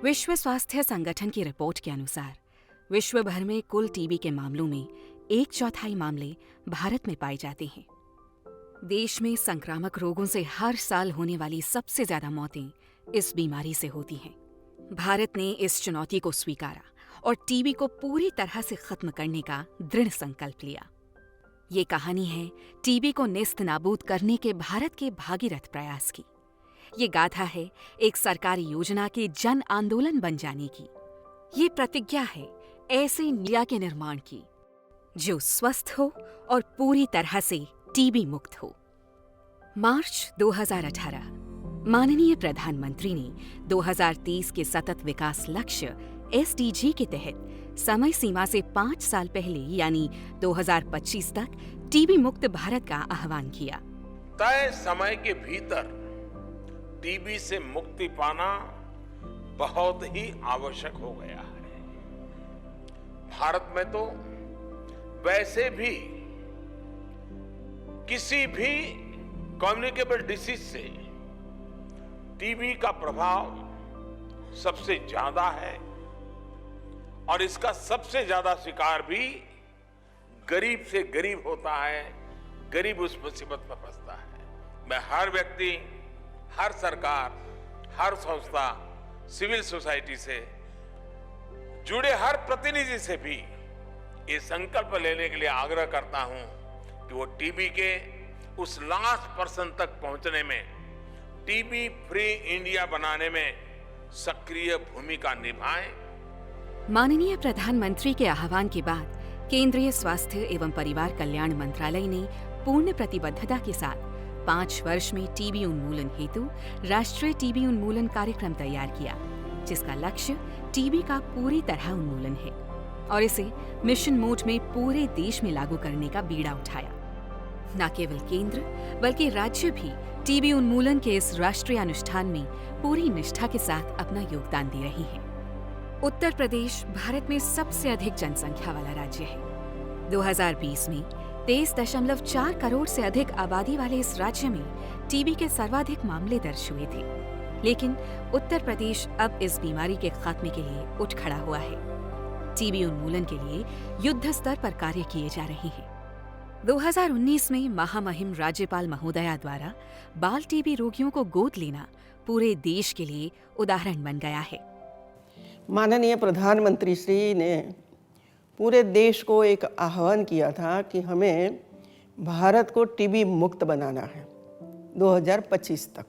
विश्व स्वास्थ्य संगठन की रिपोर्ट के अनुसार विश्व भर में कुल टीबी के मामलों में 1/4 मामले भारत में पाए जाते हैं। देश में संक्रामक रोगों से हर साल होने वाली सबसे ज्यादा मौतें इस बीमारी से होती हैं। भारत ने इस चुनौती को स्वीकारा और टीबी को पूरी तरह से खत्म करने का दृढ़ संकल्प लिया। ये कहानी है टीबी को नेस्त नाबूद करने के भारत के भागीरथ प्रयास की। ये गाथा है एक सरकारी योजना के जन आंदोलन बन जाने की। ये प्रतिज्ञा है ऐसे इंडिया के निर्माण की जो स्वस्थ हो और पूरी तरह से टीबी मुक्त हो। मार्च 2018 माननीय प्रधानमंत्री ने 2030 के सतत विकास लक्ष्य SDG के तहत समय सीमा से 5 साल पहले यानी 2025 तक टीबी मुक्त भारत का आह्वान किया। तय समय के भीतर टीबी से मुक्ति पाना बहुत ही आवश्यक हो गया है। भारत में तो वैसे भी किसी भी कम्युनिकेबल डिसीज से टीबी का प्रभाव सबसे ज्यादा है और इसका सबसे ज्यादा शिकार भी गरीब से गरीब होता है। गरीब उस मुसीबत में फंसता है। मैं हर व्यक्ति, हर सरकार, हर संस्था, सिविल सोसाइटी से जुड़े हर प्रतिनिधि से भी ये संकल्प लेने के लिए आग्रह करता हूं कि वो टीबी के उस लास्ट पर्सन तक पहुंचने में, टीबी फ्री इंडिया बनाने में सक्रिय भूमिका निभाएं। माननीय प्रधानमंत्री के आह्वान के बाद केंद्रीय स्वास्थ्य एवं परिवार कल्याण मंत्रालय ने पूर्ण प्रतिबद्धता के साथ 5 वर्ष में टीबी उन्मूलन हेतु राष्ट्रीय टीबी उन्मूलन कार्यक्रम तैयार किया, जिसका लक्ष्य टीबी का पूरी तरह उन्मूलन है और इसे मिशन मोड में पूरे देश में लागू करने का बीड़ा उठाया। न केवल केंद्र बल्कि राज्य भी टीबी उन्मूलन के इस राष्ट्रीय अनुष्ठान में पूरी निष्ठा के साथ अपना योगदान दे रही है। उत्तर प्रदेश भारत में सबसे अधिक जनसंख्या वाला राज्य है। 2020 में 23.4 करोड़ से अधिक आबादी वाले इस राज्य में टीबी के सर्वाधिक मामले दर्ज हुए थे। लेकिन उत्तर प्रदेश अब इस बीमारी के खात्मे के लिए उठ खड़ा हुआ है। टीबी उन्मूलन के लिए युद्ध स्तर पर कार्य किए जा रहे हैं। 2019 में महामहिम राज्यपाल महोदया द्वारा बाल टीबी रोगियों को गोद लेना पूरे देश के लिए उदाहरण बन गया है। माननीय प्रधानमंत्री श्री ने पूरे देश को एक आह्वान किया था कि हमें भारत को टीबी मुक्त बनाना है 2025 तक।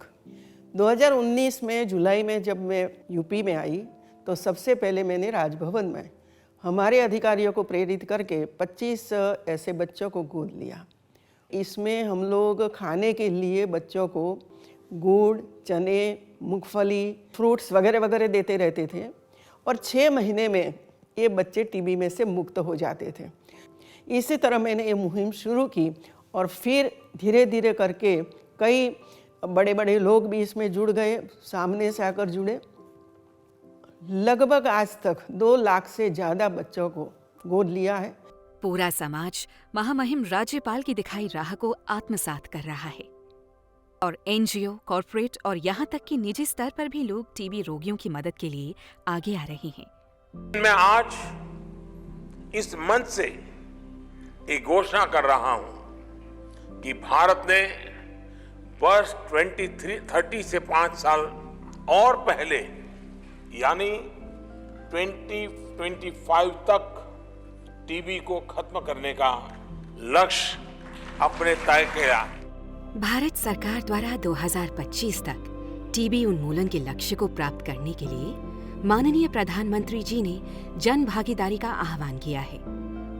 2019 में जुलाई में जब मैं यूपी में आई तो सबसे पहले मैंने राजभवन में हमारे अधिकारियों को प्रेरित करके 25 ऐसे बच्चों को गोद लिया। इसमें हम लोग खाने के लिए बच्चों को गुड़, चने, मूंगफली, फ्रूट्स वगैरह वगैरह देते रहते थे और 6 महीने में ये बच्चे टीबी में से मुक्त हो जाते थे। इसी तरह मैंने ये मुहिम शुरू की और फिर धीरे धीरे करके कई बड़े बड़े लोग भी इसमें जुड़ गए, सामने से आकर जुड़े। लगभग आज तक 2 लाख से ज़्यादा बच्चों को गोद लिया है। पूरा समाज महामहिम राज्यपाल की दिखाई राह को आत्मसात कर रहा है और NGO, कॉर्पोरेट और यहाँ तक कि निजी स्तर पर भी लोग टीबी रोगियों की मदद के लिए आगे आ रहे हैं। मैं आज इस मंच से एक घोषणा कर रहा हूं कि भारत ने वर्ष 2030 से 5 साल और पहले यानी 2025 तक टीबी को खत्म करने का लक्ष्य अपने तय किया। भारत सरकार द्वारा 2025 तक टीबी उन्मूलन के लक्ष्य को प्राप्त करने के लिए माननीय प्रधानमंत्री जी ने जन भागीदारी का आह्वान किया है।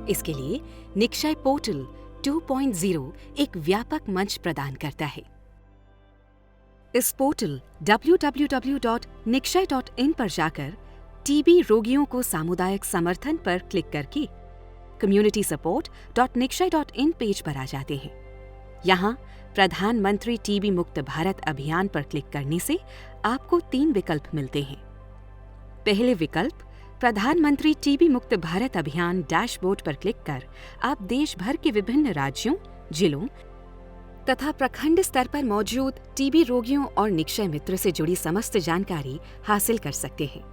इसके लिए निक्षय पोर्टल 2.0 एक व्यापक मंच प्रदान करता है। इस पोर्टल www.nikshay.in पर जाकर टीबी रोगियों को सामुदायिक समर्थन पर क्लिक करके communitysupportnikshay.in पेज पर आ जाते हैं। यहाँ प्रधानमंत्री टीबी मुक्त भारत अभियान पर क्लिक करने से आपको 3 विकल्प मिलते हैं। पहले विकल्प प्रधानमंत्री टीबी मुक्त भारत अभियान डैशबोर्ड पर क्लिक कर आप देश भर के विभिन्न राज्यों, जिलों तथा प्रखंड स्तर पर मौजूद टीबी रोगियों और निक्षय मित्र से जुड़ी समस्त जानकारी हासिल कर सकते हैं।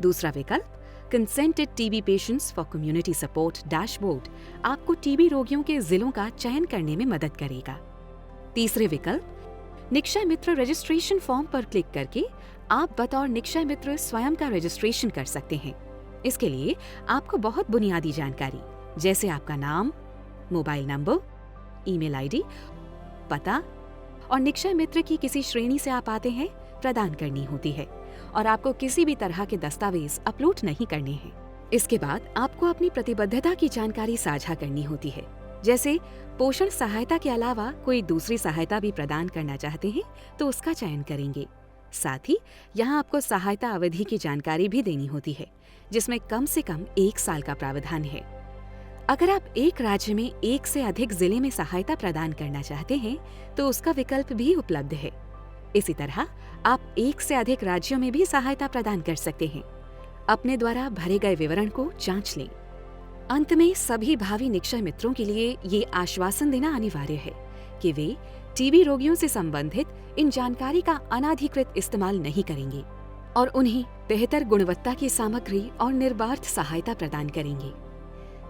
दूसरा विकल्प consented TB patients for community support dashboard आपको टीबी रोगियों के जिलों का चयन करने में मदद करेगा। तीसरे विकल्प निक्षय मित्र रजिस्ट्रेशन फॉर्म पर क्लिक करके आप बतौर निक्षय मित्र स्वयं का रजिस्ट्रेशन कर सकते हैं। इसके लिए आपको बहुत बुनियादी जानकारी जैसे आपका नाम, मोबाइल नंबर, ईमेल आईडी, पता और निक्षय मित्र की किसी श्रेणी से आप आते हैं प्रदान करनी होती है और आपको किसी भी तरह के दस्तावेज अपलोड नहीं करने हैं। इसके बाद आपको अपनी प्रतिबद्धता की जानकारी साझा करनी होती है, जैसे पोषण सहायता के अलावा कोई दूसरी सहायता भी प्रदान करना चाहते हैं तो उसका चयन करेंगे। साथ ही यहाँ आपको सहायता अवधि की जानकारी भी देनी होती है, जिसमें कम से कम 1 साल का प्रावधान है। अगर आप एक राज्य में एक से अधिक जिले में सहायता प्रदान करना चाहते हैं तो उसका विकल्प भी उपलब्ध है। इसी तरह आप एक से अधिक राज्यों में भी सहायता प्रदान कर सकते हैं। अपने द्वारा भरे गए विवरण को जांच लें। अंत में सभी भावी निक्षय मित्रों के लिए ये आश्वासन देना अनिवार्य है कि वे टीबी रोगियों से संबंधित इन जानकारी का अनाधिकृत इस्तेमाल नहीं करेंगे और उन्हें बेहतर गुणवत्ता की सामग्री और निर्बाध सहायता प्रदान करेंगे।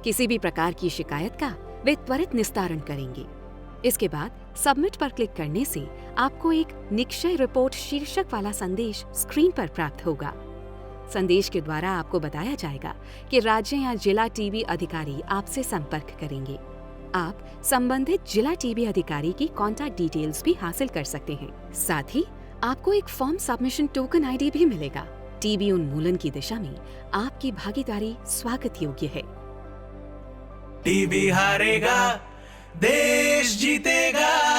किसी भी प्रकार की शिकायत का वे त्वरित निस्तारण करेंगे। इसके बाद सबमिट पर क्लिक करने से आपको एक निक्षय रिपोर्ट शीर्षक वाला संदेश स्क्रीन पर प्राप्त होगा। संदेश के द्वारा आपको बताया जाएगा कि राज्य या जिला टीबी अधिकारी आपसे संपर्क करेंगे। आप संबंधित जिला टीबी अधिकारी की कॉन्टैक्ट डिटेल्स भी हासिल कर सकते हैं। साथ ही आपको एक फॉर्म सबमिशन टोकन आईडी भी मिलेगा। टीबी उन्मूलन की दिशा में आपकी भागीदारी स्वागत योग्य है। टीबी हारेगा, देश जीतेगा।